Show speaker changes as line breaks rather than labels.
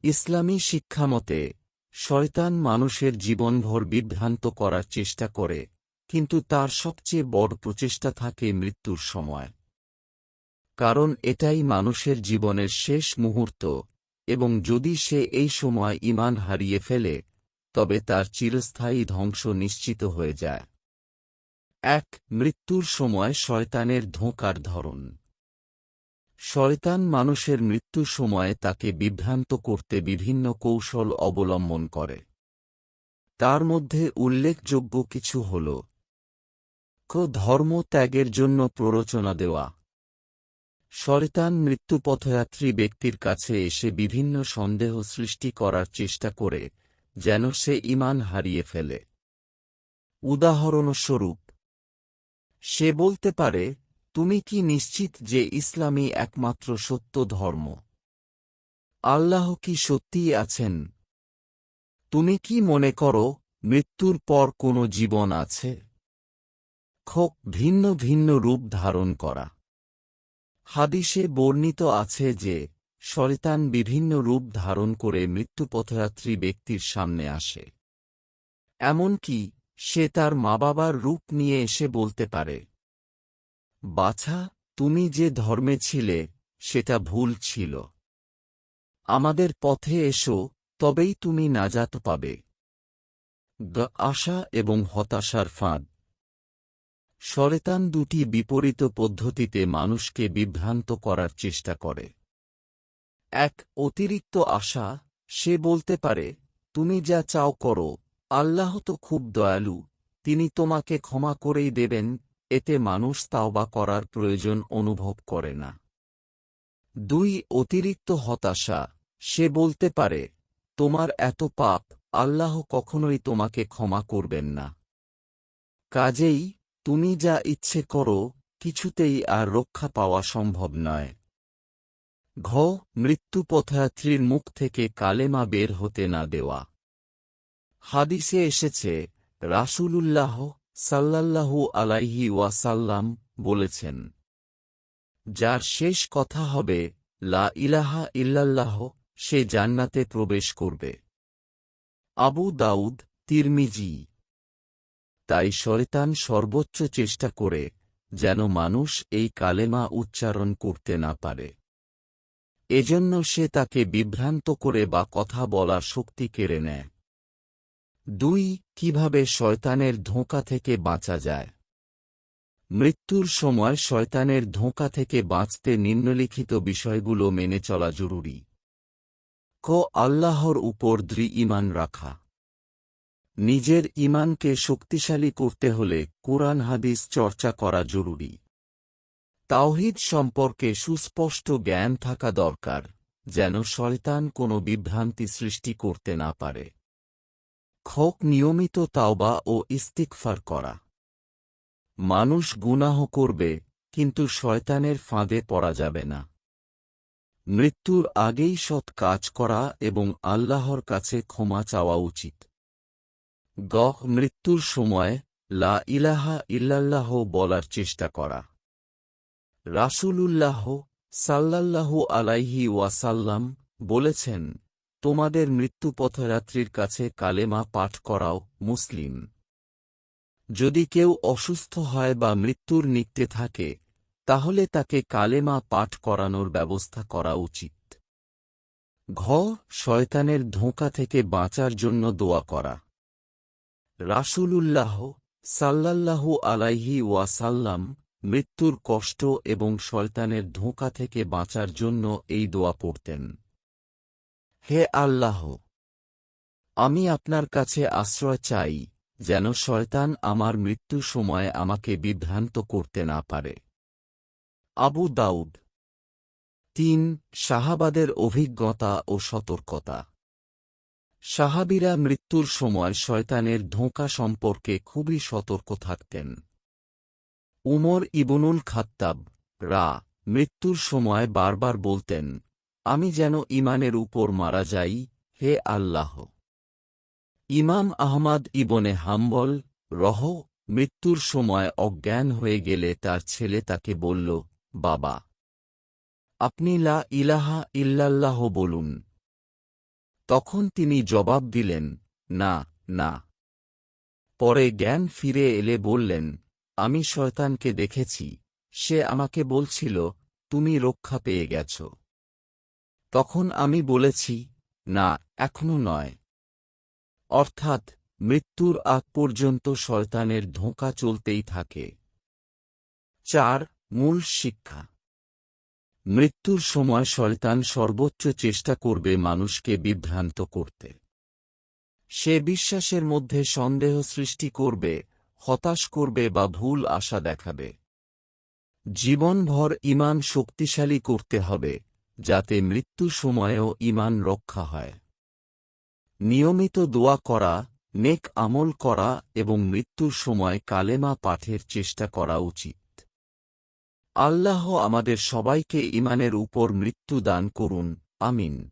ইসলামী শিক্ষামতে শয়তান মানুষের জীবনভর বিভ্রান্ত করার চেষ্টা করে, কিন্তু তার সবচেয়ে বড় প্রচেষ্টা থাকে মৃত্যুর সময়। কারণ এটাই মানুষের জীবনের শেষ মুহূর্ত, এবং যদি সে এই সময় ঈমান হারিয়ে ফেলে, তবে তার চিরস্থায়ী ধ্বংস নিশ্চিত হয়ে যায়। মৃত্যুর সময় শয়তানের ধোঁকার ধরন। শয়তান মানুষের মৃত্যুর সময়ে তাকে বিভ্রান্ত করতে বিভিন্ন কৌশল অবলম্বন করে। তার মধ্যে উল্লেখযোগ্য কিছু হল: ধর্ম ত্যাগের জন্য প্ররোচনা দেওয়া। শয়তান মৃত্যুপথযাত্রী ব্যক্তির কাছে এসে বিভিন্ন সন্দেহ সৃষ্টি করার চেষ্টা করে, যেন সে ঈমান হারিয়ে ফেলে। উদাহরণস্বরূপ, সে বলতে পারে, তুমি কি নিশ্চিত যে ইসলামই একমাত্র সত্য ধর্ম? আল্লাহ কি সত্যিই আছেন? তুমি কি মনে করো মৃত্যুর পর কোনো জীবন আছে? ভিন্ন ভিন্ন রূপ ধারণ করা। হাদিসে বর্ণিত আছে যে শয়তান বিভিন্ন রূপ ধারণ করে মৃত্যুপথযাত্রী ব্যক্তির সামনে আসে। এমনকি সে তার মা-বাবার রূপ নিয়ে এসে বলতে পারে, বাছা, তুমি যে ধর্মে ছিলে সেটা ভুল ছিল। আমাদের পথে এসো, তবেই তুমি নাজাত পাবে। আশা এবং হতাশার ফাঁদ। শয়তান দুটি বিপরীত পদ্ধতিতে মানুষকে বিভ্রান্ত করার চেষ্টা করে। অতিরিক্ত আশা। সে বলতে পারে, তুমি যা চাও করো, আল্লাহ তো খুব দয়ালু, তিনি তোমাকে ক্ষমা করেই দেবেন। এতে মানুষ তাওবা করার প্রয়োজন অনুভব করে না। অতিরিক্ত হতাশা। সে বলতে পারে, তোমার এত পাপ, আল্লাহ কখনোই তোমাকে ক্ষমা করবেন না। কাজেই তুমি যা ইচ্ছে করো, কিছুতেই আর রক্ষা পাওয়া সম্ভব নয়। মৃত্যুপথযাত্রীর মুখ থেকে কালেমা বের হতে না দেওয়া। হাদিসে এসেছে, রাসূলুল্লাহ সাল্লাল্লাহু আলাইহি ওয়াসাল্লাম বলেছেন, যার শেষ কথা হবে লা ইলাহা ইল্লাল্লাহ, সে জান্নাতে প্রবেশ করবে। আবু দাউদ, তিরমিজি। তাই শয়তান সর্বোচ্চ চেষ্টা করে যেন মানুষ এই কালেমা উচ্চারণ করতে না পারে। এজন্য সে তাকে বিভ্রান্ত করে বা কথা বলার শক্তি কেড়ে নেয়। কিভাবে শয়তানের ধোঁকা থেকে বাঁচা যায়? মৃত্যুর সময় শয়তানের ধোঁকা থেকে বাঁচতে নিম্নলিখিত বিষয়গুলো মেনে চলা জরুরি। আল্লাহর উপর দৃঢ় ঈমান রাখা। নিজের ঈমানকে শক্তিশালী করতে হলে কুরআন হাদিস চর্চা করা জরুরি। তাওহীদ সম্পর্কে সুস্পষ্ট জ্ঞান থাকা দরকার, যেন শয়তান কোনো বিভ্রান্তি সৃষ্টি করতে না পারে। নিয়মিত তাওবা ও ইস্তিগফার করা। মানুষ গুনাহ করবে, কিন্তু শয়তানের ফাঁদে পড়া যাবে না। মৃত্যুর আগেই সৎ কাজ করা এবং আল্লাহর কাছে ক্ষমা চাওয়া উচিত। মৃত্যুর সময় লা ইলাহা ইল্লাল্লাহ বলার চেষ্টা করা। রাসূলুল্লাহ সাল্লাল্লাহু আলাইহি ওয়াসাল্লাম বলেছেন, তোমাদের মৃত্যুপথযাত্রীর কাছে কালেমা পাঠ করাও। মুসলিম। যদি কেউ অসুস্থ হয় বা মৃত্যুর নিকটে থাকে, তাহলে তাকে কালেমা পাঠ করানোর ব্যবস্থা করা উচিত। শয়তানের ধোঁকা থেকে বাঁচার জন্য দোয়া করা। রাসূলুল্লাহ সাল্লাল্লাহু আলাইহি ওয়াসাল্লাম মৃত্যুর কষ্ট এবং শয়তানের ধোঁকা থেকে বাঁচার জন্য এই দোয়া পড়তেন। হে আল্লাহ, আমি আপনার কাছে আশ্রয় চাই, যেন শয়তান আমার মৃত্যুর সময় আমাকে বিভ্রান্ত করতে না পারে। আবু দাউদ। সাহাবাদের অভিজ্ঞতা ও সতর্কতা। সাহাবীরা মৃত্যুর সময় শয়তানের ধোঁকা সম্পর্কে খুবই সতর্ক থাকতেন। উমর ইবনুল খাত্তাব মৃত্যুর সময় বারবার বলতেন, আমি যেন ঈমানের উপর মারা যাই, হে আল্লাহ। ইমাম আহমদ ইবনে হাম্বল মৃত্যুর সময় অজ্ঞান হয়ে গেলে তার ছেলে তাকে বলল, বাবা, আপনি লা ইলাহা ইল্লাল্লাহ বলুন। তখন তিনি জবাব দিলেন, না, না। পরে জ্ঞান ফিরে এলে বললেন, আমি শয়তানকে দেখেছি, সে আমাকে বলছিল, তুমি রক্ষা পেয়ে গেছ। তখন আমি বলেছি, না, এখনো নয়। অর্থাৎ মৃত্যুর আগ পর্যন্ত শয়তানের ধোঁকা চলতেই থাকে। ৪. মূল শিক্ষা। মৃত্যুর সময় শয়তান সর্বোচ্চ চেষ্টা করবে মানুষকে বিভ্রান্ত করতে। সে বিশ্বাসের মধ্যে সন্দেহ সৃষ্টি করবে, হতাশ করবে বা ভুল আশা দেখাবে। জীবনভর ঈমান শক্তিশালী করতে হবে, যাতে মৃত্যুর সময়েও ঈমান রক্ষা হয়। নিয়মিত দোয়া করা, নেক আমল করা এবং মৃত্যুর সময় কালেমা পাঠের চেষ্টা করা উচিত। আল্লাহ আমাদের সবাইকে ঈমানের উপর মৃত্যু দান করুন, আমিন।